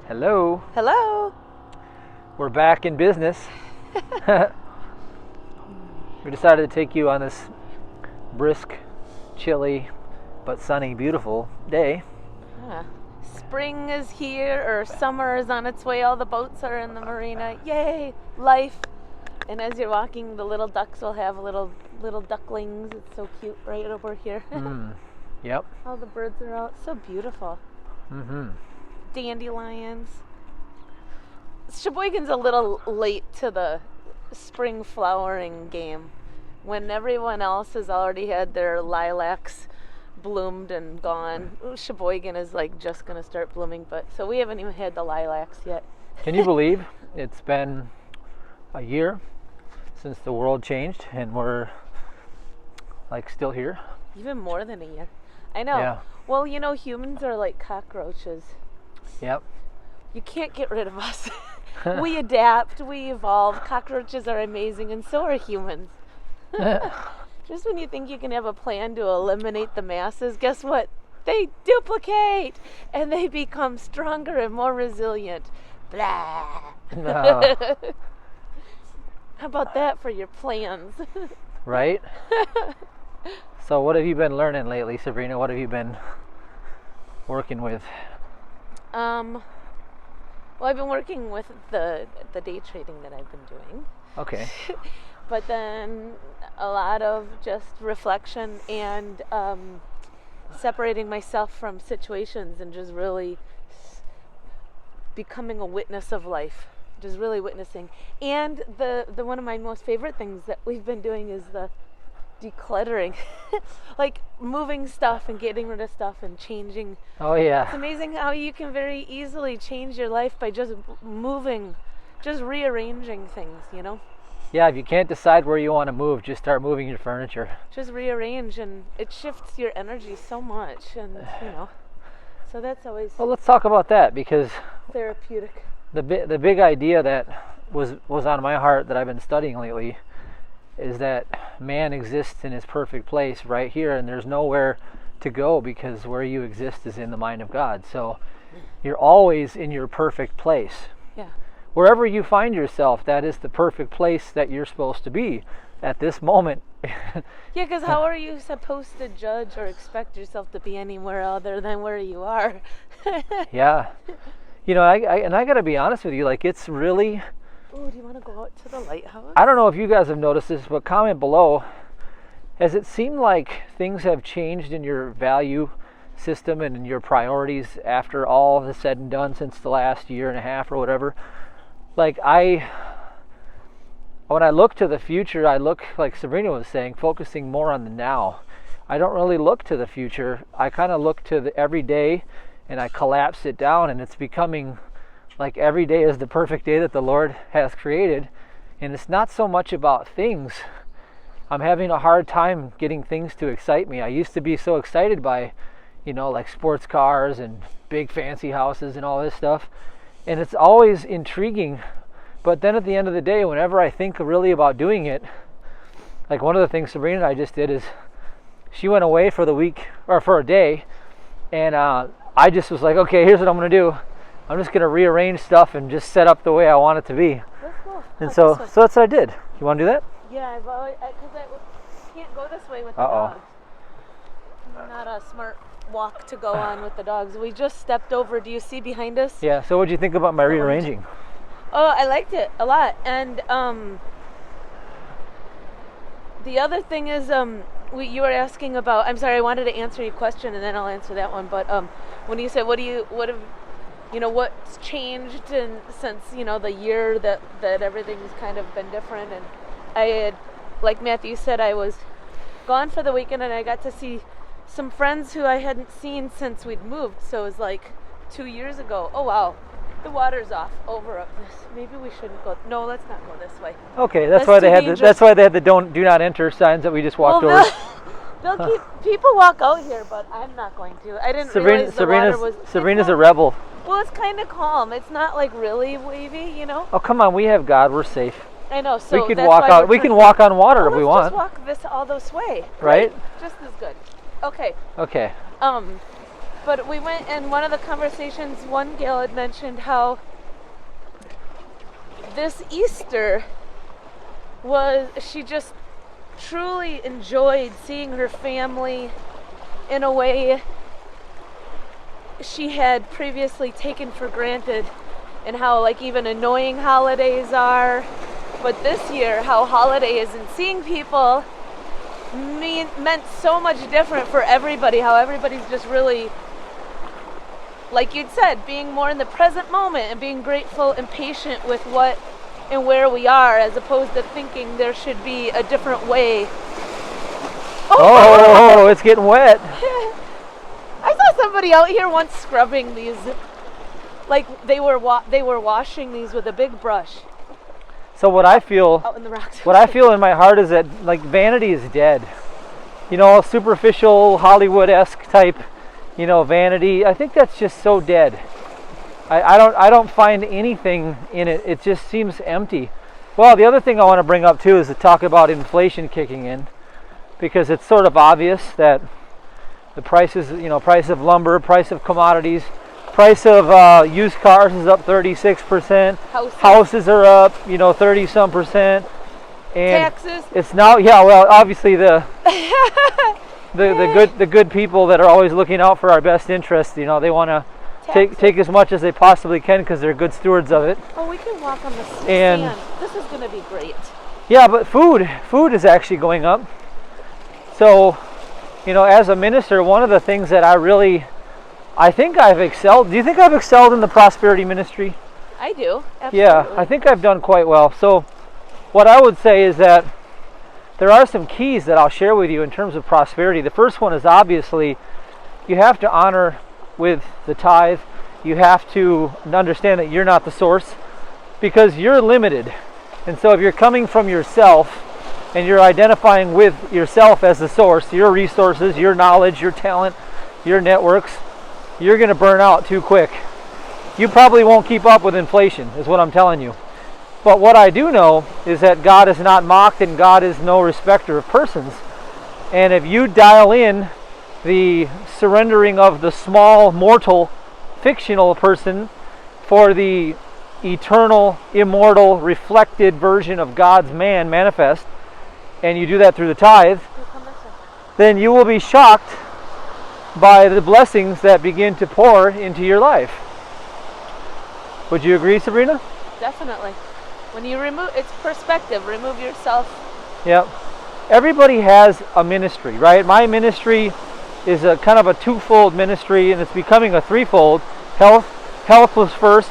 Hello. Hello. We're back in business. We decided to take you on this brisk, chilly, but sunny, beautiful day. Spring is here, or summer is on its way. All the boats are in the marina. Yay, life. And as you're walking, the little ducks will have little ducklings. It's so cute right over here. Yep. All the birds are out. So beautiful. Dandelions. Sheboygan's a little late to the spring flowering game. When everyone else has already had their lilacs bloomed and gone, Sheboygan is like just going to start blooming, but so we haven't even had the lilacs yet. Can you believe it's been a year since the world changed and we're like still here? Even more than a year. I know. Yeah. Well, you know, humans are like cockroaches. Yep. You can't get rid of us. We adapt, we evolve. Cockroaches are amazing, and so are humans. Just when you think you can have a plan to eliminate the masses, guess what? They duplicate, and they become stronger and more resilient. Blah. No. How about that for your plans? Right? So what have you been learning lately, Sabrina? What have you been working with? Well, I've been working with the day trading that I've been doing. Okay. But then a lot of just reflection and separating myself from situations and just really becoming a witness of life. Just really witnessing. And the one of my most favorite things that we've been doing is the decluttering. Like moving stuff and getting rid of stuff and changing. Oh yeah. It's amazing how you can very easily change your life by just moving, just rearranging things, you know? Yeah, if you can't decide where you want to move, just start moving your furniture. Just rearrange, and it shifts your energy so much, and you know, so that's always Well, let's talk about that, because therapeutic. the big idea that was on my heart that I've been studying lately is that man exists in his perfect place right here, and there's nowhere to go because where you exist is in the mind of God. So you're always in your perfect place. Yeah. Wherever you find yourself, that is the perfect place that you're supposed to be at this moment. Yeah, because how are you supposed to judge or expect yourself to be anywhere other than where you are? Yeah. You know, I got to be honest with you, like it's really... Oh, do you want to go out to the lighthouse? I don't know if you guys have noticed this, but comment below. Has it seemed like things have changed in your value system and in your priorities after all is said and done since the last year and a half or whatever? Like when I look to the future, I look, like Sabrina was saying, focusing more on the now. I don't really look to the future. I kind of look to the everyday and I collapse it down, and it's becoming like every day is the perfect day that the Lord has created. And it's not so much about things. I'm having a hard time getting things to excite me. I used to be so excited by, you know, like sports cars and big fancy houses and all this stuff. And it's always intriguing. But then at the end of the day, whenever I think really about doing it, like one of the things Sabrina and I just did is she went away for the week, or for a day. And I just was like, okay, here's what I'm going to do. I'm just going to rearrange stuff and just set up the way I want it to be. Let's go. And so that's what I did. You want to do that? Yeah, because I can't go this way with the Uh-oh. dogs. Not a smart walk to go on with the dogs. We just stepped over. Do you see behind us? Yeah, so what did you think about my rearranging? Oh, I liked it a lot. And the other thing is, you were asking about. I'm sorry, I wanted to answer your question, and then I'll answer that one. But when you said, what's changed since the year that everything's kind of been different, and I had, like Matthew said, I was gone for the weekend, and I got to see some friends who I hadn't seen since we'd moved. So it was like 2 years ago. Oh wow. The water's off over up this. Maybe we shouldn't go. No, let's not go this way. Okay, that's why they had the do not enter signs that we just walked over. They'll keep people walk out here, but I'm not going to. I didn't realize the water was. Sabrina's a rebel. Well, it's kind of calm. It's not like really wavy, you know. Oh come on, we have God. We're safe. I know. So we could that's walk why out. We can walk on water if we want. Let's just walk all this way. Right? Just as good. Okay. Okay. But we went, in one of the conversations, one gal had mentioned how this Easter she just truly enjoyed seeing her family in a way she had previously taken for granted, and how like even annoying holidays are. But this year, how holidays and seeing people meant so much different for everybody, how everybody's just really, like you'd said, being more in the present moment and being grateful and patient with what and where we are, as opposed to thinking there should be a different way. Oh, it's getting wet. I saw somebody out here once scrubbing these, like they were washing these with a big brush. So what I feel, out in the rocks. what I feel in my heart is that like vanity is dead. You know, superficial Hollywood-esque type, you know, vanity. I think that's just so dead. I don't find anything in it. It just seems empty. Well, the other thing I want to bring up too is to talk about inflation kicking in, because it's sort of obvious that the prices, you know, price of lumber, price of commodities, price of used cars is up 36%. Houses are up, you know, 30-some%. And taxes. It's now, yeah. Well, obviously the the good people that are always looking out for our best interest, you know, they want to take as much as they possibly can because they're good stewards of it. Oh, we can walk on the sand. This is going to be great. Yeah, but food is actually going up. So, you know, as a minister, one of the things that I think I've excelled. Do you think I've excelled in the prosperity ministry? I do. Absolutely. Yeah, I think I've done quite well. So, what I would say is that there are some keys that I'll share with you in terms of prosperity. The first one is obviously you have to honor with the tithe. You have to understand that you're not the source, because you're limited. And so if you're coming from yourself and you're identifying with yourself as the source, your resources, your knowledge, your talent, your networks, you're going to burn out too quick. You probably won't keep up with inflation, is what I'm telling you. But what I do know is that God is not mocked and God is no respecter of persons. And if you dial in the surrendering of the small, mortal, fictional person for the eternal, immortal, reflected version of God's man manifest, and you do that through the tithe, then you will be shocked by the blessings that begin to pour into your life. Would you agree, Sabrina? Definitely. When you it's perspective, remove yourself. Yep. Everybody has a ministry, right? My ministry is a kind of a twofold ministry, and it's becoming a threefold. Health was first,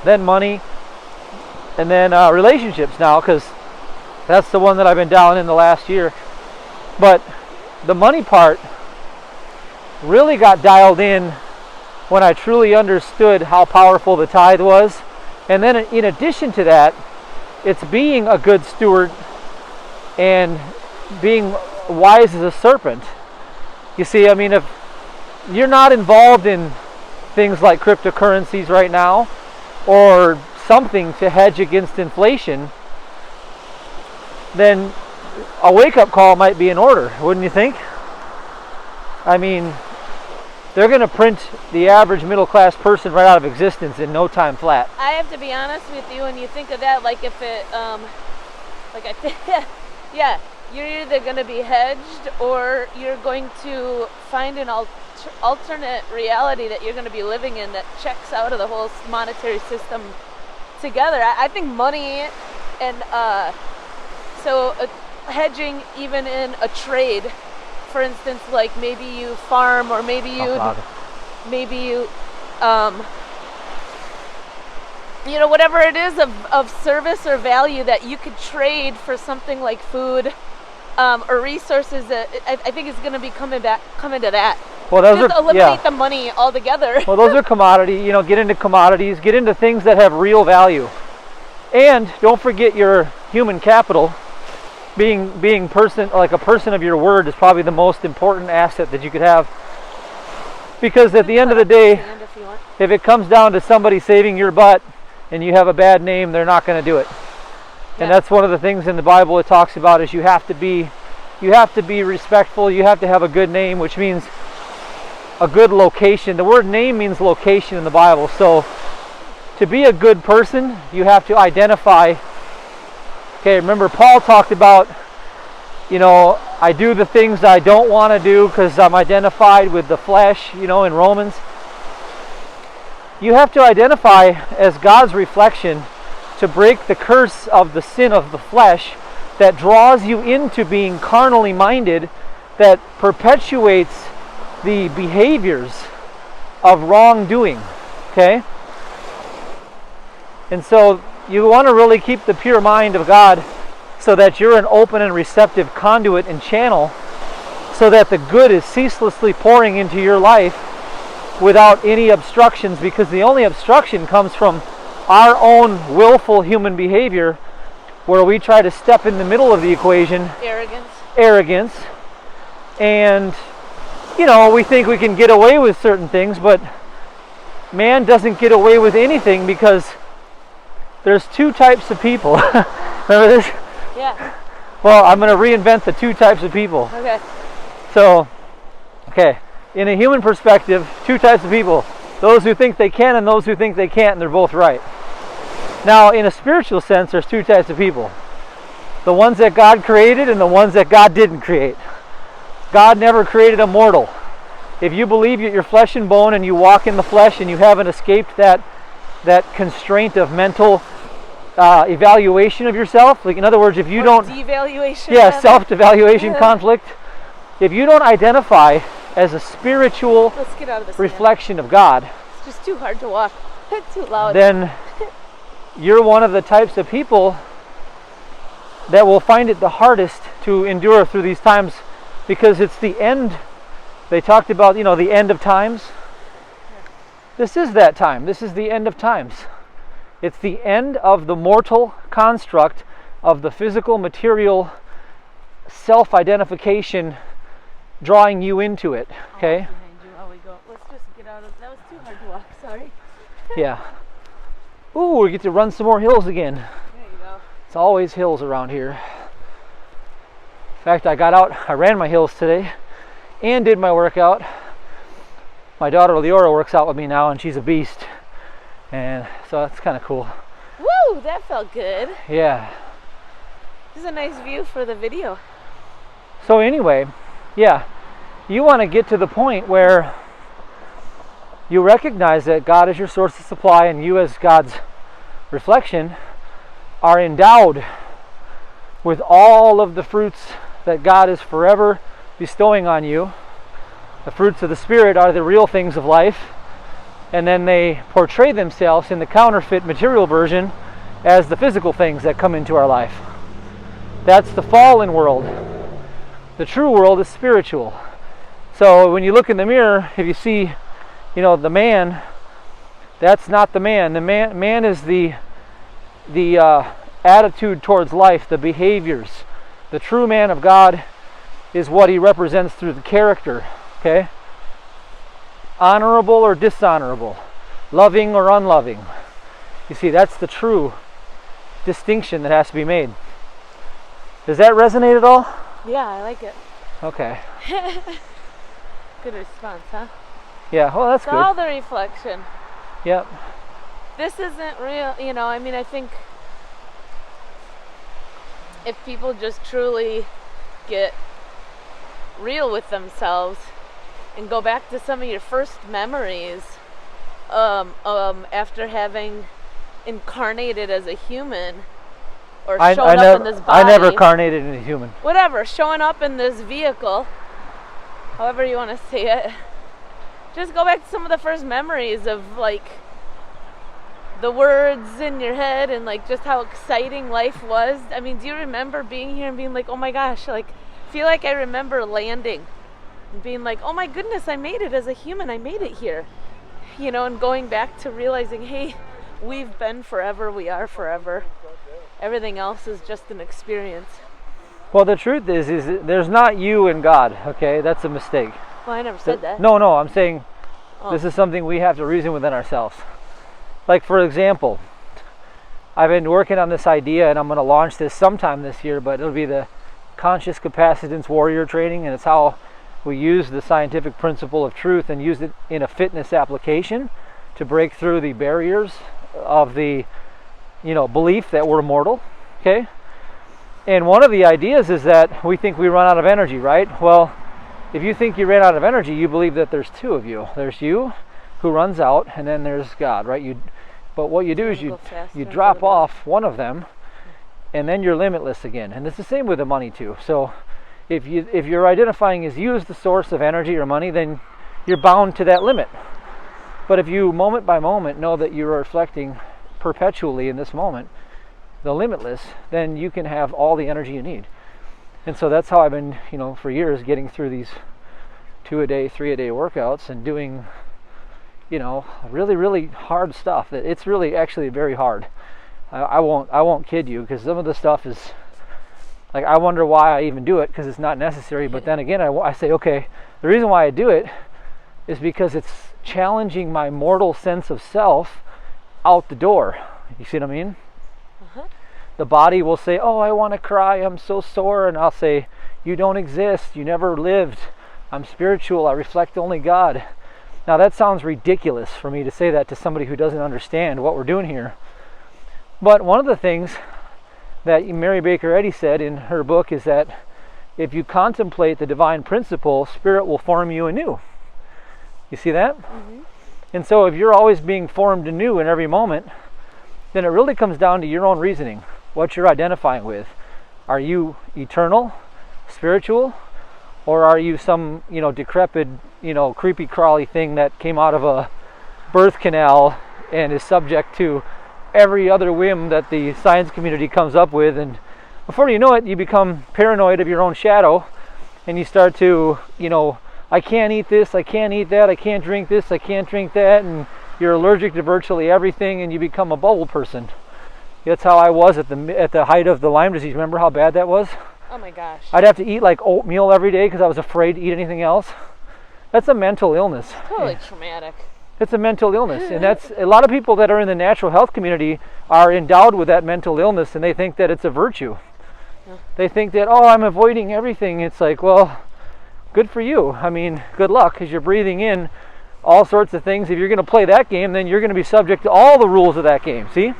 then money, and then relationships now, because that's the one that I've been dialing in the last year. But the money part really got dialed in when I truly understood how powerful the tithe was. And then in addition to that, it's being a good steward and being wise as a serpent. You see, I mean, if you're not involved in things like cryptocurrencies right now, or something to hedge against inflation, then a wake-up call might be in order, wouldn't you think? I mean, they're going to print the average middle-class person right out of existence in no time flat. I have to be honest with you, when you think of that, like if it, yeah, you're either going to be hedged or you're going to find an alternate reality that you're going to be living in that checks out of the whole monetary system together. I think money and hedging even in a trade. For instance, like maybe you farm, or maybe you you know, whatever it is of service or value that you could trade for something like food or resources, that I think is going to be coming to that. Well, those just are eliminate the money altogether. Well, those are commodity. You know, get into commodities, get into things that have real value, and don't forget your human capital. Being a person of your word is probably the most important asset that you could have, because at the end of the day, if it comes down to somebody saving your butt and you have a bad name, they're not going to do it. Yeah. And that's one of the things in the Bible it talks about, is you have to be respectful, you have to have a good name, which means a good location. The word name means location in the Bible. So to be a good person, you have to identify. Okay, remember Paul talked about, I do the things I don't want to do because I'm identified with the flesh, in Romans. You have to identify as God's reflection to break the curse of the sin of the flesh that draws you into being carnally minded, that perpetuates the behaviors of wrongdoing. Okay? And so you want to really keep the pure mind of God so that you're an open and receptive conduit and channel, so that the good is ceaselessly pouring into your life without any obstructions, because the only obstruction comes from our own willful human behavior, where we try to step in the middle of the equation. Arrogance. And, we think we can get away with certain things, but man doesn't get away with anything, because there's two types of people. Remember this? Yeah. Well, I'm going to reinvent the two types of people. Okay. So, in a human perspective, two types of people. Those who think they can and those who think they can't, and they're both right. Now, in a spiritual sense, there's two types of people. The ones that God created and the ones that God didn't create. God never created a mortal. If you believe you're flesh and bone and you walk in the flesh and you haven't escaped that constraint of mental evaluation of yourself, like in other words, if you don't... Devaluation. Yeah, self-devaluation conflict. If you don't identify as a spiritual reflection of God, it's just too hard to walk. It's too loud. Then you're one of the types of people that will find it the hardest to endure through these times, because it's the end. They talked about, the end of times. This is that time. This is the end of times. It's the end of the mortal construct of the physical, material self-identification drawing you into it. Okay? Let's just get out of... That was too hard to walk, sorry. Yeah. Ooh, we get to run some more hills again. There you go. It's always hills around here. In fact, I ran my hills today and did my workout. My daughter Leora works out with me now, and she's a beast. And so that's kind of cool. Woo, that felt good. Yeah. This is a nice view for the video. So anyway, yeah, you want to get to the point where you recognize that God is your source of supply, and you as God's reflection are endowed with all of the fruits that God is forever bestowing on you. The fruits of the Spirit are the real things of life, and then they portray themselves in the counterfeit material version as the physical things that come into our life. That's the fallen world. The true world is spiritual. So when you look in the mirror, if you see, the man, that's not the man. The man is the attitude towards life, the behaviors. The true man of God is what he represents through the character. Okay? Honorable or dishonorable, loving or unloving. You see, that's the true distinction that has to be made. Does that resonate at all? Yeah, I like it. Okay. Good response, huh? Yeah, well, that's it's good. All the reflection. Yep. This isn't real, I think if people just truly get real with themselves and go back to some of your first memories after having incarnated as a human, or showing up in this body. I never incarnated in a human. Whatever, showing up in this vehicle, however you want to say it. Just go back to some of the first memories of the words in your head and just how exciting life was. I mean, do you remember being here and being like, oh my gosh, feel like I remember landing and being like, oh my goodness, I made it as a human, I made it here. And going back to realizing, hey, we've been forever, we are forever. Everything else is just an experience. Well, the truth is there's not you and God, okay? That's a mistake. Well, I never said that. No, I'm saying this is something we have to reason within ourselves. For example, I've been working on this idea, and I'm going to launch this sometime this year, but it'll be the Conscious Capacitance Warrior Training, and it's how We use the scientific principle of truth and use it in a fitness application to break through the barriers of the, belief that we're mortal, okay? And one of the ideas is that we think we run out of energy, right? Well, if you think you ran out of energy, you believe that there's two of you. There's you, who runs out, and then there's God, right? But what you do is you drop off one of them, and then you're limitless again. And it's the same with the money too. So if you're identifying as you as the source of energy or money, then you're bound to that limit. But if you moment by moment know that you're reflecting perpetually in this moment the limitless, then you can have all the energy you need. And so that's how I've been, for years getting through these 2-a-day, 3-a-day workouts and doing, really, really hard stuff. It's really actually very hard. I won't kid you, because some of the stuff is like, I wonder why I even do it, because it's not necessary. But then again, I say, okay, the reason why I do it is because it's challenging my mortal sense of self out the door. You see what I mean? The body will say, oh, I want to cry, I'm so sore. And I'll say, you don't exist, you never lived. I'm spiritual, I reflect only God. Now that sounds ridiculous for me to say that to somebody who doesn't understand what we're doing here. But one of the things that Mary Baker Eddy said in her book is that if you contemplate the divine principle, Spirit will form you anew. You see that? Mm-hmm. And so if you're always being formed anew in every moment, then it really comes down to your own reasoning, what you're identifying with. Are you eternal, spiritual, or are you some, decrepit, creepy crawly thing that came out of a birth canal and is subject to every other whim that the science community comes up with? And before you know it, you become paranoid of your own shadow, and you start to, I can't eat this, I can't eat that, I can't drink this, I can't drink that, and you're allergic to virtually everything, and you become a bubble person. That's how I was at the height of the Lyme disease. Remember how bad that was? Oh my gosh. I'd have to eat like oatmeal every day because I was afraid to eat anything else. That's a mental illness. Totally traumatic. It's a mental illness, and that's a lot of people that are in the natural health community are endowed with that mental illness, and they think that it's a virtue. Yeah. They think that, oh, I'm avoiding everything. It's like, well, good for you. I mean, good luck, because you're breathing in all sorts of things. If you're going to play that game, then you're going to be subject to all the rules of that game. See?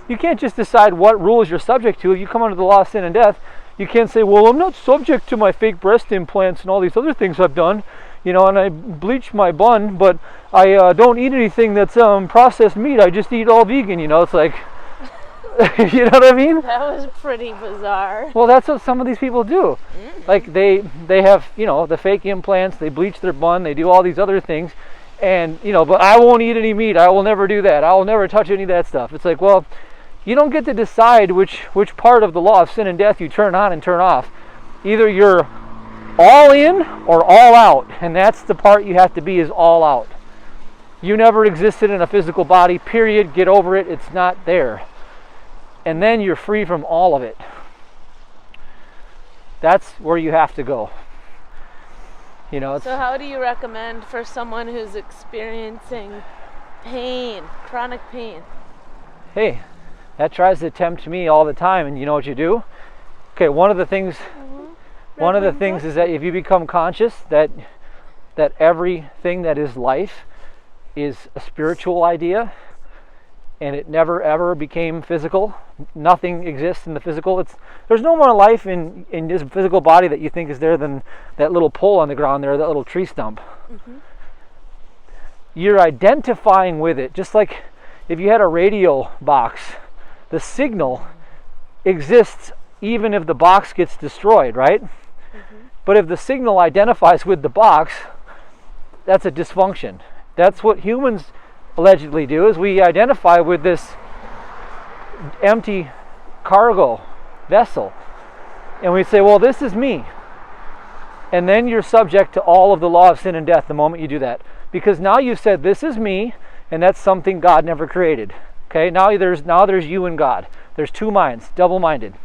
You can't just decide what rules you're subject to. If you come under the law of sin and death, you can't say, well, I'm not subject to my fake breast implants and all these other things I've done, and I bleach my bun, but I don't eat anything that's processed meat. I just eat all vegan, It's like, you know what I mean? That was pretty bizarre. Well, that's what some of these people do. Like they have, the fake implants, they bleach their bun, they do all these other things, and, but I won't eat any meat. I will never do that. I will never touch any of that stuff. It's like, well, you don't get to decide which part of the law of sin and death you turn on and turn off. Either you're all in or all out, and that's the part you have to be, is all out. You never existed in a physical body, period. Get over it. It's not there. And then you're free from all of it. That's where you have to go. So how do you recommend for someone who's experiencing pain, chronic pain? Hey, that tries to tempt me all the time, and you know what you do? Okay, one of the things is that if you become conscious that everything that is life is a spiritual idea, and it never ever became physical. Nothing exists in the physical. There's no more life in this physical body that you think is there than that little pole on the ground there, that little tree stump. Mm-hmm. You're identifying with it, just like if you had a radio box. The signal exists even if the box gets destroyed, right? Mm-hmm. But if the signal identifies with the box, that's a dysfunction. That's what humans allegedly do, is we identify with this empty cargo vessel. And we say, well, this is me. And then you're subject to all of the law of sin and death the moment you do that. Because now you've said, this is me, and that's something God never created. Okay, now there's you and God. There's two minds, double-minded.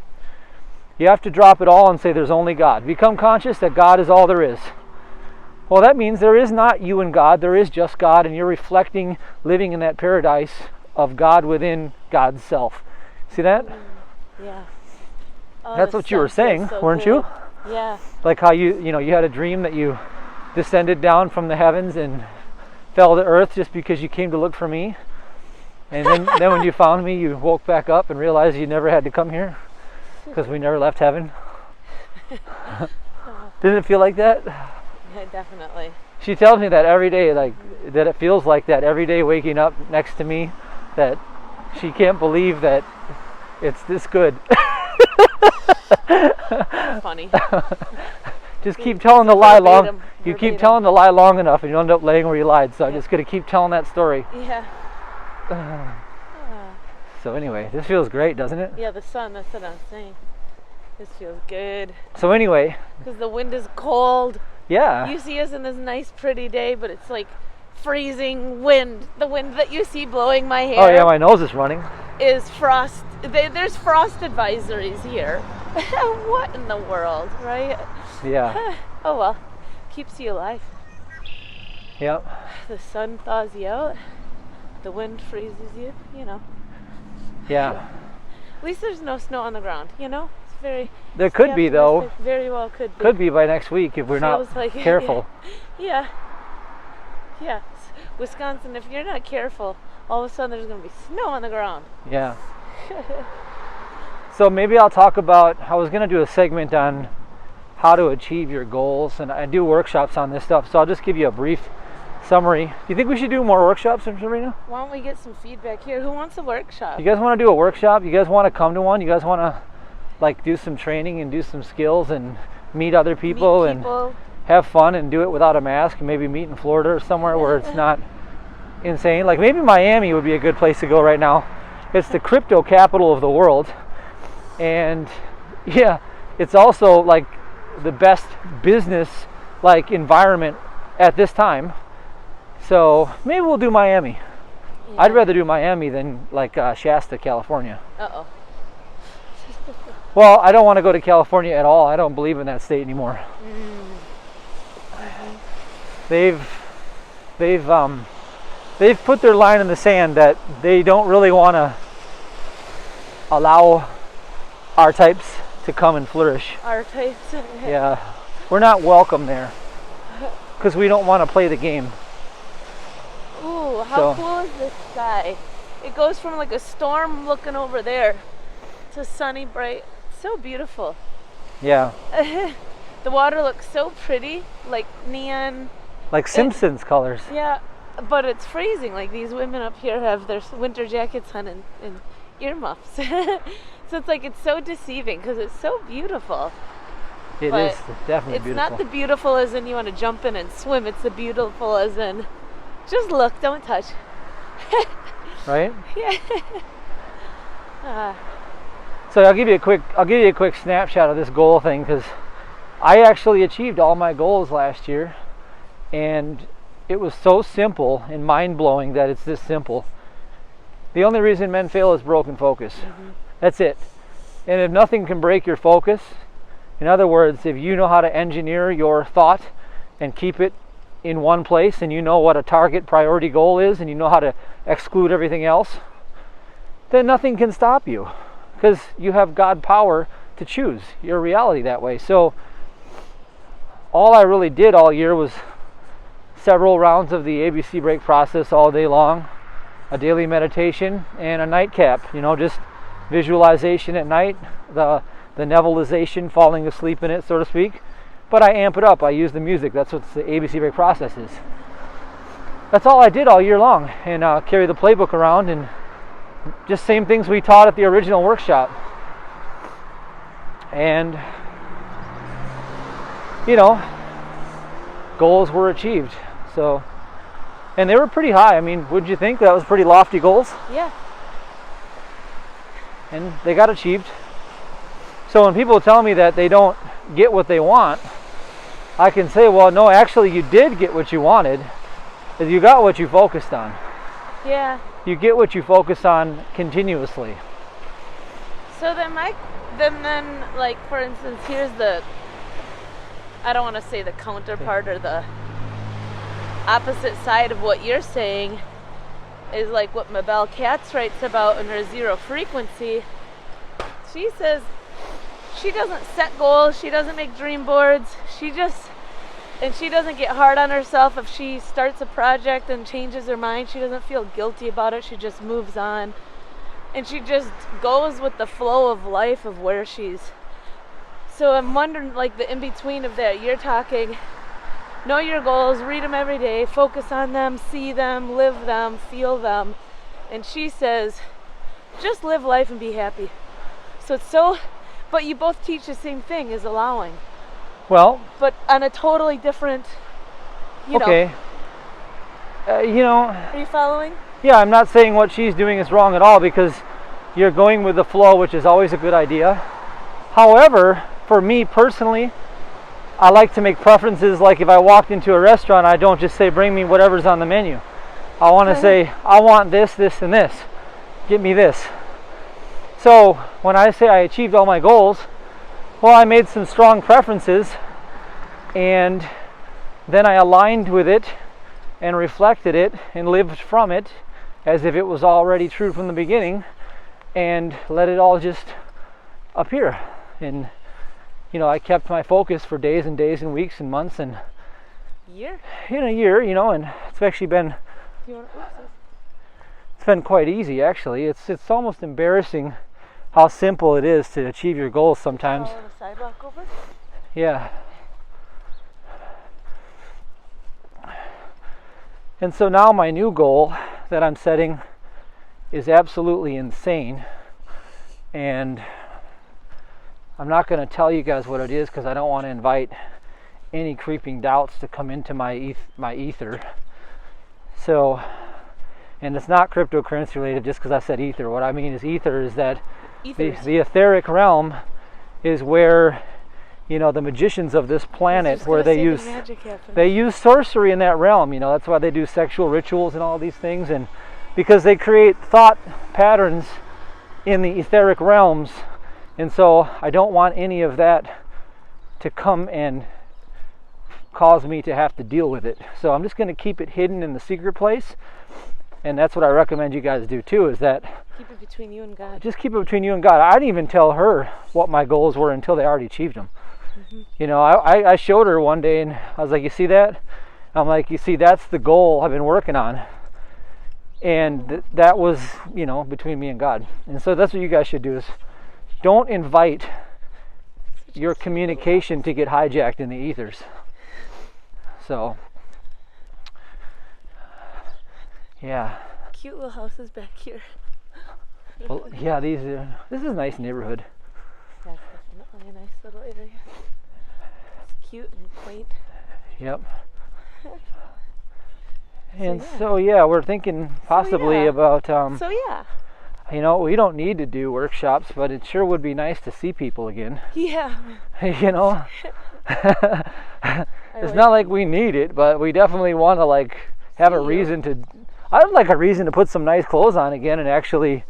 You have to drop it all and say there's only God. Become conscious that God is all there is. Well, that means there is not you and God, there is just God, and you're reflecting, living in that paradise of God within God's self. See that? Yeah. That's what you were saying, so weren't cool. you? Yeah. Like how you had a dream that you descended down from the heavens and fell to earth just because you came to look for me. And then when you found me, you woke back up and realized you never had to come here because we never left heaven. Didn't it feel like that? Yeah, definitely. She tells me that every day, like that it feels like that every day waking up next to me, that she can't believe that it's this good. Funny. Just keep telling the lie long. You keep Verbatim. telling the lie long enough, and you end up laying where you lied. So I'm just gonna keep telling that story. Yeah. So anyway, this feels great, doesn't it? Yeah, the sun, that's what I'm saying. This feels good. So anyway, Because the wind is cold. yeah. You see us in this nice, pretty day, but it's like freezing wind. The wind that you see blowing my hair Oh yeah, my nose is running. is frost. There's frost advisories here. What in the world, right? Yeah. Oh well, keeps you alive. Yep. The sun thaws you out. The wind freezes you, you know. Yeah. At least there's no snow on the ground, you know? It's very... There could be though. optimistic. Very well could be. Could be by next week if we're not Feels like it, careful. Yeah. Yeah. Wisconsin, if you're not careful, all of a sudden there's going to be snow on the ground. Yeah. So maybe I'll talk about, I was going to do a segment on how to achieve your goals, and I do workshops on this stuff, so I'll just give you a brief summary. Do you think we should do more workshops, Serena? Why don't we get some feedback here? Who wants a workshop? You guys want to do a workshop? You guys want to come to one? You guys want to like do some training and do some skills and meet other people, Meet people. and have fun and do it without a mask, and maybe meet in Florida or somewhere where it's not insane? Like maybe Miami would be a good place to go right now. It's the crypto capital of the world, and yeah, it's also like the best business like environment at this time. So maybe we'll do Miami. Yeah. I'd rather do Miami than like Shasta, California. Uh-oh. Well, I don't want to go to California at all. I don't believe in that state anymore. They've put their line in the sand that they don't really want to allow our types to come and flourish. Our types. Yeah, we're not welcome there because we don't want to play the game. Ooh, how So- cool is this sky? It goes from like a storm looking over there to sunny, bright. So beautiful. Yeah, The water looks so pretty, like neon. like Simpsons colors. Yeah, but it's freezing. Like these women up here have their winter jackets on and earmuffs. So it's so deceiving because it's so beautiful. It But is definitely It's beautiful. not the beautiful as in you want to jump in and swim. It's the beautiful as in just look, don't touch. Right? Yeah. So I'll give you a quick snapshot of this goal thing, because I actually achieved all my goals last year, and it was so simple and mind-blowing that it's this simple. The only reason men fail is broken focus. That's it. And if nothing can break your focus, in other words, if you know how to engineer your thought and keep it in one place, and you know what a target priority goal is, and you know how to exclude everything else, then nothing can stop you, because you have God power to choose your reality that way. So all I really did all year was several rounds of the ABC break process all day long, a daily meditation, and a nightcap. Just visualization at night, the Nevilleization, falling asleep in it, so to speak. But I amp it up. I use the music. That's what the ABC break process is. That's all I did all year long, and carry the playbook around, and just same things we taught at the original workshop. And goals were achieved. So, and they were pretty high. I mean, wouldn't you think that was pretty lofty goals? Yeah. And they got achieved. So when people tell me that they don't get what they want, I can say, well, no, actually you did get what you wanted. You got what you focused on. Yeah. You get what you focus on continuously. So then like for instance, here's I don't want to say the counterpart or the opposite side of what you're saying is like what Mabel Katz writes about in her Zero Frequency. She says she doesn't set goals, she doesn't make dream boards, and she doesn't get hard on herself if she starts a project and changes her mind. She doesn't feel guilty about it, she just moves on. And she just goes with the flow of life of where she's. So I'm wondering, like, the in-between of that. You're talking, know your goals, read them every day, focus on them, see them, live them, feel them. And she says, just live life and be happy. So it's so, but you both teach the same thing, is allowing. Well, but on a totally different, okay. Are you following? Yeah, I'm not saying what she's doing is wrong at all, because you're going with the flow, which is always a good idea. However, for me personally, I like to make preferences. Like if I walked into a restaurant, I don't just say, bring me whatever's on the menu. I want to say, I want this, this, and this. Get me this. So when I say I achieved all my goals, well, I made some strong preferences, and then I aligned with it and reflected it and lived from it as if it was already true from the beginning, and let it all just appear. And I kept my focus for days and days and weeks and months and in a year, and it's actually been it's been quite easy, actually. It's almost embarrassing how simple it is to achieve your goals sometimes. On the sidewalk over? Yeah. And so now my new goal that I'm setting is absolutely insane, and I'm not going to tell you guys what it is because I don't want to invite any creeping doubts to come into my ether. So, and it's not cryptocurrency related just because I said ether. What I mean is ether is that the etheric realm is where the magicians of this planet, where they use sorcery in that realm. That's why they do sexual rituals and all these things, and because they create thought patterns in the etheric realms. And so I don't want any of that to come and cause me to have to deal with it. So I'm just going to keep it hidden in the secret place. And that's what I recommend you guys do too, is that keep it between you and God. Just keep it between you and God. I didn't even tell her what my goals were until they already achieved them. Mm-hmm. I showed her one day and I was like, you see that? I'm like, you see, that's the goal I've been working on. And that was, between me and God. And so that's what you guys should do, is don't invite your communication to get hijacked in the ethers. So, yeah. Cute little houses back here. Well, yeah, this is a nice neighborhood. Yeah, definitely a nice little area. It's cute and quaint. Yep. And so we're thinking possibly about we don't need to do workshops, but it sure would be nice to see people again. Yeah. It's not like we need it, but we definitely want to have a reason to. I'd like a reason to put some nice clothes on again and actually,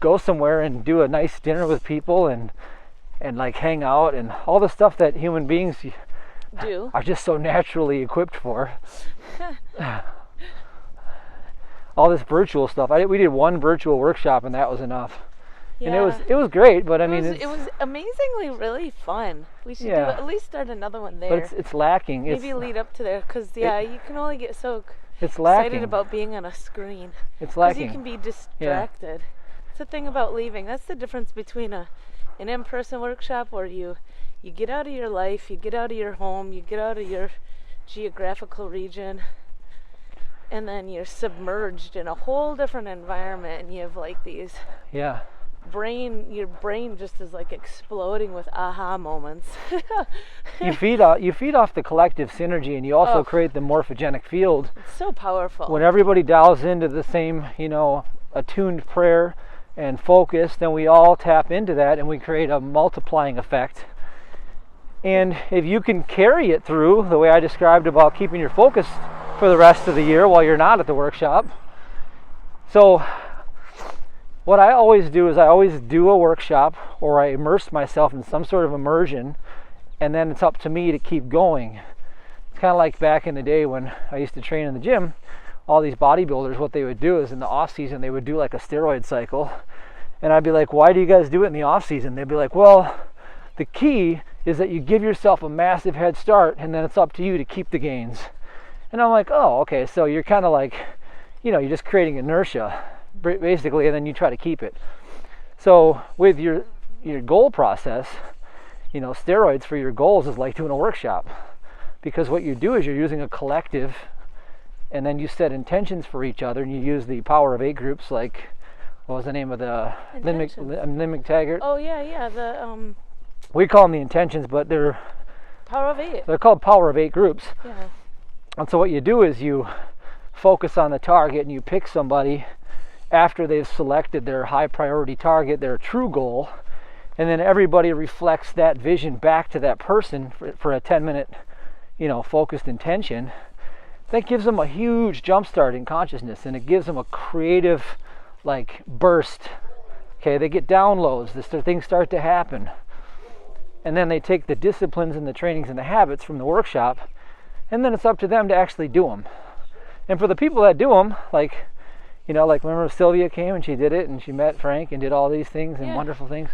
go somewhere and do a nice dinner with people and hang out and all the stuff that human beings are just so naturally equipped for. All this virtual stuff. We did one virtual workshop and that was enough. Yeah. And it was great, but it was amazingly really fun. We should at least start another one there. But it's lacking. Maybe lead up to there, because you can only get so excited about being on a screen. It's lacking. Because you can be distracted. It's the thing about leaving. That's the difference between an in-person workshop where you get out of your life, you get out of your home, you get out of your geographical region, and then you're submerged in a whole different environment, and you have these your brain just is exploding with aha moments. you feed off the collective synergy, and you also create the morphogenic field. It's so powerful. When everybody dials into the same attuned prayer and focus, then we all tap into that and we create a multiplying effect. And if you can carry it through the way I described about keeping your focus for the rest of the year while you're not at the workshop. So what I always do is I always do a workshop, or I immerse myself in some sort of immersion, and then it's up to me to keep going. It's kind of like back in the day when I used to train in the gym. All these bodybuilders, what they would do is in the off season they would do a steroid cycle, And I'd be like, why do you guys do it in the off season? They'd be like, well, the key is that you give yourself a massive head start, and then it's up to you to keep the gains. And I'm like, oh, okay, so you're kind of like, you're just creating inertia, basically, and then you try to keep it. So with your goal process, steroids for your goals is like doing a workshop, because what you do is you're using a collective, and then you set intentions for each other, and you use the power of 8 groups, like, what was the name of the Lynn McTaggart? Oh yeah, we call them the intentions, but they're Power of 8. They're called power of 8 groups. Yeah. And so what you do is you focus on the target, and you pick somebody after they've selected their high priority target, their true goal, and then everybody reflects that vision back to that person for a 10-minute, focused intention. That gives them a huge jump start in consciousness, and it gives them a creative, burst. Okay, they get downloads. Things start to happen. And then they take the disciplines and the trainings and the habits from the workshop, and then it's up to them to actually do them. And for the people that do them, remember Sylvia came and she did it, and she met Frank and did all these things and wonderful things.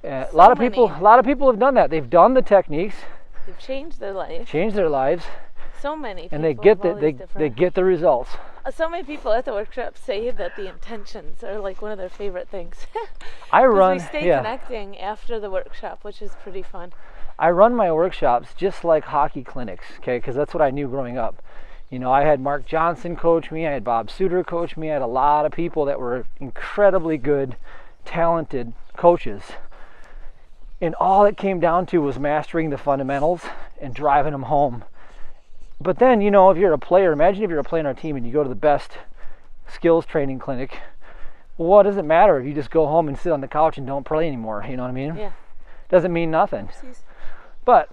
A lot of people have done that. They've done the techniques. They've changed their life. Changed their lives. So many people. And they get the results. So many people at the workshop say that the intentions are one of their favorite things. We stay connecting after the workshop, which is pretty fun. I run my workshops just like hockey clinics, okay? Because that's what I knew growing up. I had Mark Johnson coach me. I had Bob Suter coach me. I had a lot of people that were incredibly good, talented coaches. And all it came down to was mastering the fundamentals and driving them home. But then, if you're a player, imagine if you're a player on our team and you go to the best skills training clinic. Well, what does it matter if you just go home and sit on the couch and don't play anymore? You know what I mean? Yeah. Doesn't mean nothing. But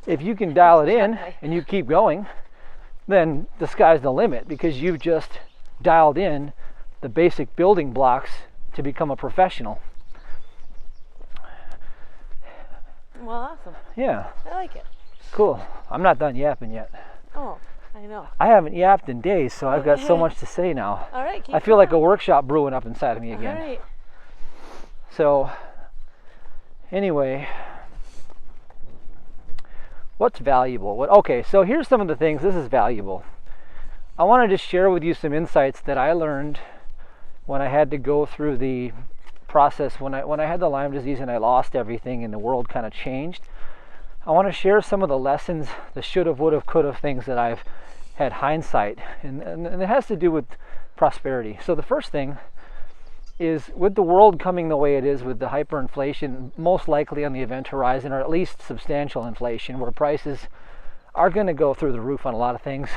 if you can dial it in and you keep going, then the sky's the limit, because you've just dialed in the basic building blocks to become a professional. Well, awesome. Yeah. I like it. Cool. I'm not done yapping yet. Oh, I know. I haven't yapped in days, so I've got so much to say now. All right. I feel like a workshop brewing up inside of me again. All right. So, anyway, what's valuable? Okay, so here's some of the things. This is valuable. I wanted to share with you some insights that I learned when I had to go through the process when I had the Lyme disease and I lost everything and the world kind of changed. I want to share some of the lessons, the should have, would have, could have things that I've had hindsight, and it has to do with prosperity. So the first thing is, with the world coming the way it is, with the hyperinflation most likely on the event horizon, or at least substantial inflation where prices are going to go through the roof on a lot of things,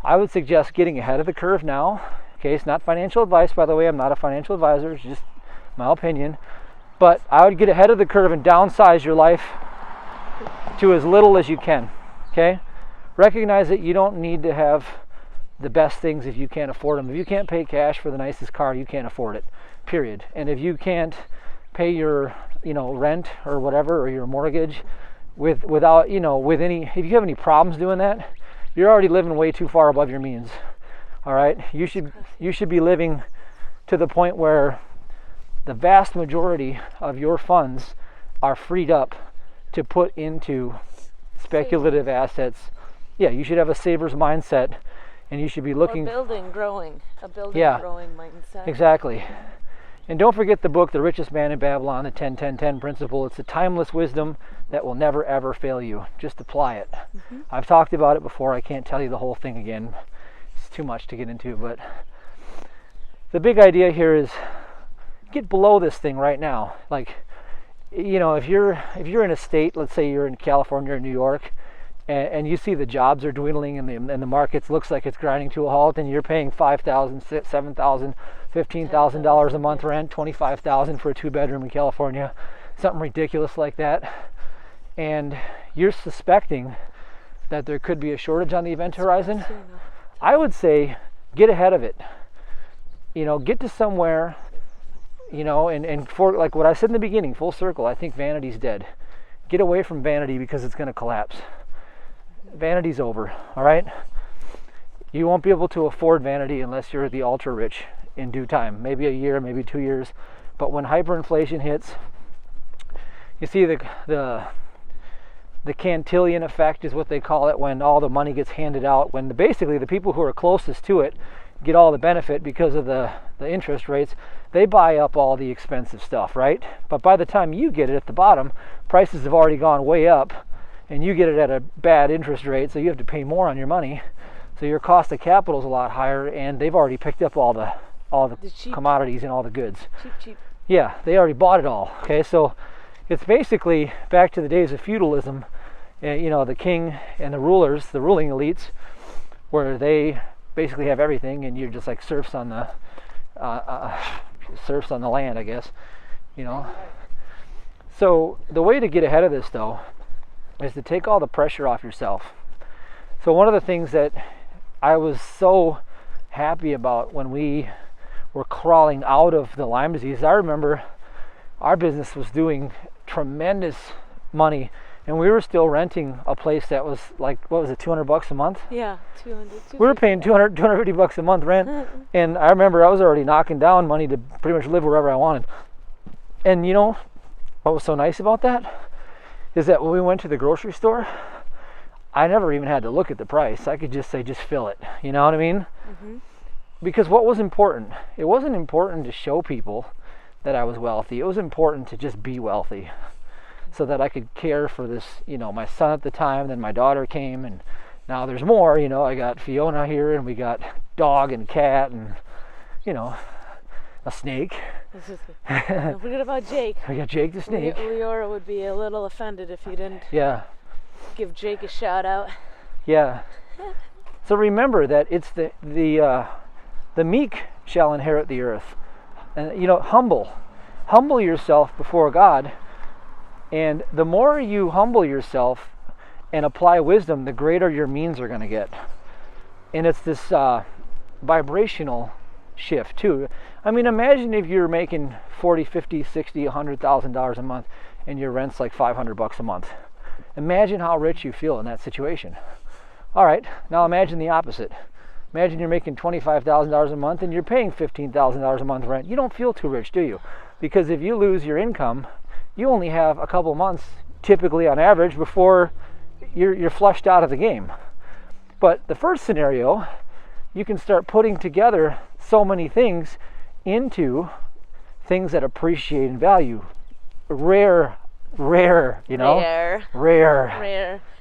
I would suggest getting ahead of the curve now. Okay, it's not financial advice, by the way. I'm not a financial advisor. It's just my opinion. But I would get ahead of the curve and downsize your life to as little as you can. Okay? Recognize that you don't need to have the best things if you can't afford them. If you can't pay cash for the nicest car, you can't afford it. Period. And if you can't pay your, rent or whatever, or your mortgage if you have any problems doing that, you're already living way too far above your means. All right? You should be living to the point where the vast majority of your funds are freed up to put into speculative assets. Yeah, you should have a saver's mindset, and you should be looking... growing mindset. Exactly. And don't forget the book, The Richest Man in Babylon, the 10-10-10 principle. It's a timeless wisdom that will never, ever fail you. Just apply it. Mm-hmm. I've talked about it before. I can't tell you the whole thing again. It's too much to get into, but the big idea here is get below this thing right now. If you're in a state, let's say you're in California or New York, and you see the jobs are dwindling and the markets looks like it's grinding to a halt, and you're paying $5,000, $7,000, $15,000 a month rent, $25,000 for a 2-bedroom in California, something ridiculous like that, and you're suspecting that there could be a shortage on the event horizon, I would say get ahead of it. Get to somewhere, and for like what I said in the beginning, full circle, I think vanity's dead. Get away from vanity, because it's going to collapse. Vanity's over, all right? You won't be able to afford vanity unless you're the ultra rich. in due time, maybe a year, maybe 2 years. But when hyperinflation hits, you see the Cantillon effect is what they call it, when all the money gets handed out, when basically the people who are closest to it get all the benefit because of the interest rates. They buy up all the expensive stuff, right? But by the time you get it at the bottom, prices have already gone way up, and you get it at a bad interest rate, so you have to pay more on your money. So your cost of capital is a lot higher, and they've already picked up all the commodities and all the goods. Cheap. Yeah, they already bought it all. Okay, so it's basically back to the days of feudalism. The king and the rulers, the ruling elites, where they basically have everything, and you're just like serfs on the land, I guess. So the way to get ahead of this, though, is to take all the pressure off yourself. So one of the things that I was so happy about when we were crawling out of the Lyme disease, I remember our business was doing tremendous money, and we were still renting a place that was like, what was it, $200 a month? Yeah, 200. We were paying $250 a month rent, and I remember I was already knocking down money to pretty much live wherever I wanted. And what was so nice about that is that when we went to the grocery store, I never even had to look at the price. I could just say, just fill it. You know what I mean? Mm-hmm. Because what was important? It wasn't important to show people that I was wealthy. It was important to just be wealthy, so that I could care for this, my son at the time. Then my daughter came, and now there's more. I got Fiona here, and we got dog and cat, and a snake. Don't forget about Jake. We got Jake the snake. Leora would be a little offended if you didn't. Yeah. Give Jake a shout out. Yeah. So remember that it's the meek shall inherit the earth, and humble yourself before God, and the more you humble yourself and apply wisdom, the greater your means are going to get. And it's this vibrational shift too. I mean, imagine if you're making $40, $50, $60, $100,000 a month, and your rent's like $500 a month. Imagine how rich you feel in that situation. All right, now imagine the opposite. Imagine you're making $25,000 a month and you're paying $15,000 a month rent. You don't feel too rich, do you? Because if you lose your income, you only have a couple months, typically on average, before you're flushed out of the game. But the first scenario, you can start putting together so many things into things that appreciate in value. Rare, Rare.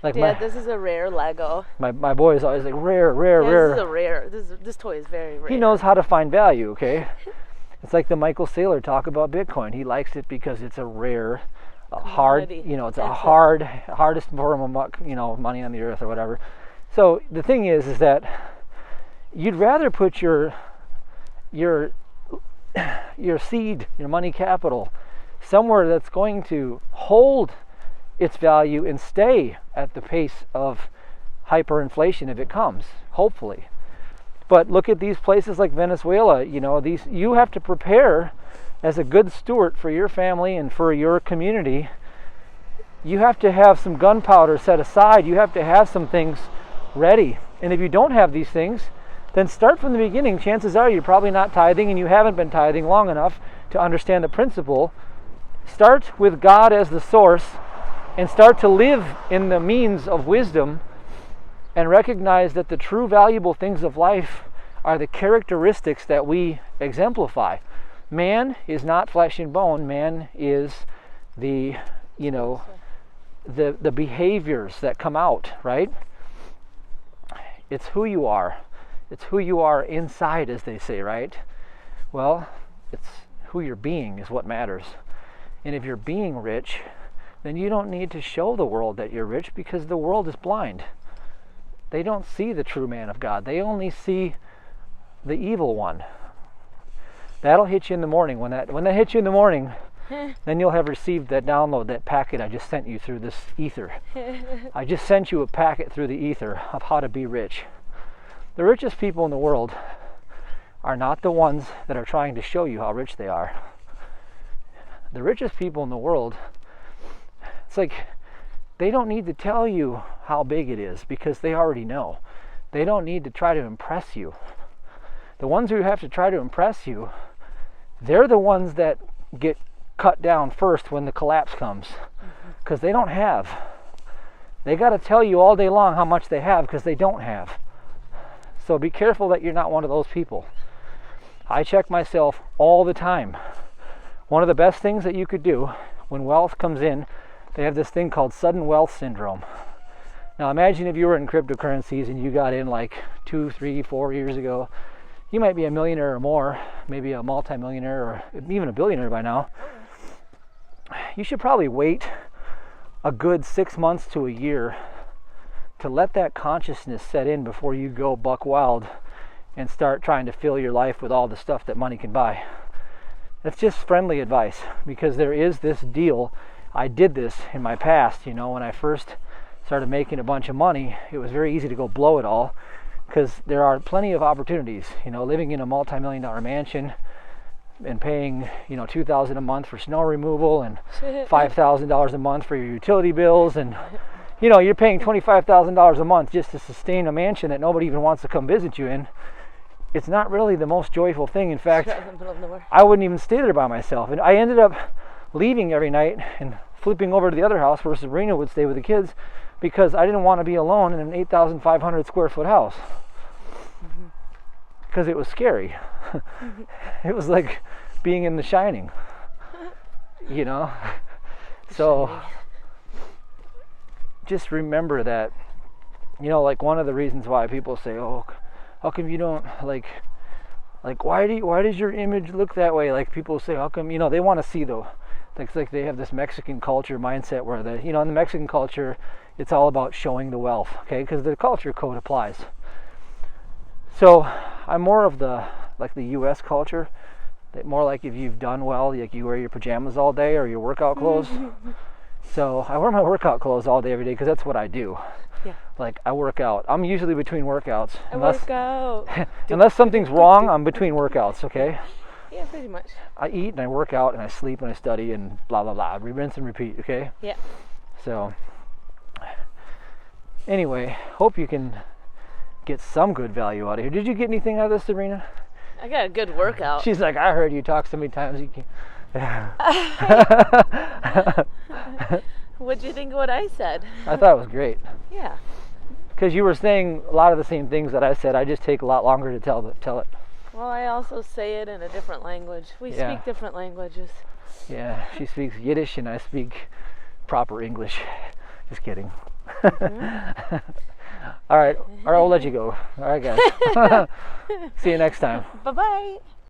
Like Dad, this is a rare Lego. My boy is always like, rare. This is a rare. This toy is very rare. He knows how to find value, okay? It's like the Michael Saylor talk about Bitcoin. He likes it because it's a rare, hard, it's a hardest form of, money on the earth or whatever. So the thing is that you'd rather put your seed, your money capital, somewhere that's going to hold its value and stay at the pace of hyperinflation if it comes, hopefully. But look at these places like Venezuela. You have to prepare as a good steward for your family and for your community. You have to have some gunpowder set aside. You have to have some things ready. And if you don't have these things, then start from the beginning. Chances are you're probably not tithing, and you haven't been tithing long enough to understand the principle. Start with God as the source and start to live in the means of wisdom, and recognize that the true valuable things of life are the characteristics that we exemplify. Man is not flesh and bone. Man is the behaviors that come out, right? It's who you are. It's who you are inside, as they say, right? Well, it's who you're being is what matters. And if you're being rich, then you don't need to show the world that you're rich, because the world is blind. They don't see the true man of God. They only see the evil one. That'll hit you in the morning. When that hits you in the morning, then you'll have received that download, that packet I just sent you through this ether. I just sent you a packet through the ether of how to be rich. The richest people in the world are not the ones that are trying to show you how rich they are. The richest people in the world, it's like they don't need to tell you how big it is, because they already know. They don't need to try to impress you. The ones who have to try to impress you, they're the ones that get cut down first when the collapse comes, because they don't have. They got to tell you all day long how much they have, because they don't have. So be careful that you're not one of those people. I check myself all the time. One of the best things that you could do when wealth comes in, they have this thing called sudden wealth syndrome. Now imagine if you were in cryptocurrencies and you got in like 2, 3, 4 years ago. You might be a millionaire or more, maybe a multimillionaire or even a billionaire by now. You should probably wait a good 6 months to a year to let that consciousness set in before you go buck wild and start trying to fill your life with all the stuff that money can buy. That's just friendly advice, because there is this deal. I did this in my past, when I first started making a bunch of money. It was very easy to go blow it all, because there are plenty of opportunities. Living in a multi-million-dollar mansion and paying $2,000 a month for snow removal and $5,000 a month for your utility bills, and you're paying $25,000 a month just to sustain a mansion that nobody even wants to come visit you in. It's not really the most joyful thing. In fact, I wouldn't even stay there by myself. And I ended up leaving every night and flipping over to the other house where Sabrina would stay with the kids, because I didn't want to be alone in an 8,500 square foot house. Because it was scary. It was like being in The Shining. So just remember that, like one of the reasons why people say, oh, how come you don't like why does your image look that way? Like people say, how come, they want to see it's like they have this Mexican culture mindset where in the Mexican culture, it's all about showing the wealth, okay? Because the culture code applies. So I'm more of the U.S. culture, that more like if you've done well, like you wear your pajamas all day or your workout clothes. So I wear my workout clothes all day, every day, because that's what I do. Yeah. Like I work out. I'm usually between workouts. I work out. Unless something's wrong, I'm between workouts, okay? Yeah, pretty much. I eat and I work out and I sleep and I study and blah, blah, blah. Rinse and repeat, okay? Yeah. So, anyway, hope you can get some good value out of here. Did you get anything out of this, Sabrina? I got a good workout. She's like, I heard you talk so many times. You can. What'd you think of what I said? I thought it was great. Yeah. Because you were saying a lot of the same things that I said. I just take a lot longer to tell it. Well, I also say it in a different language. We speak different languages. Yeah, she speaks Yiddish and I speak proper English. Just kidding. Mm-hmm. All right, I'll let you go. All right, guys. See you next time. Bye-bye.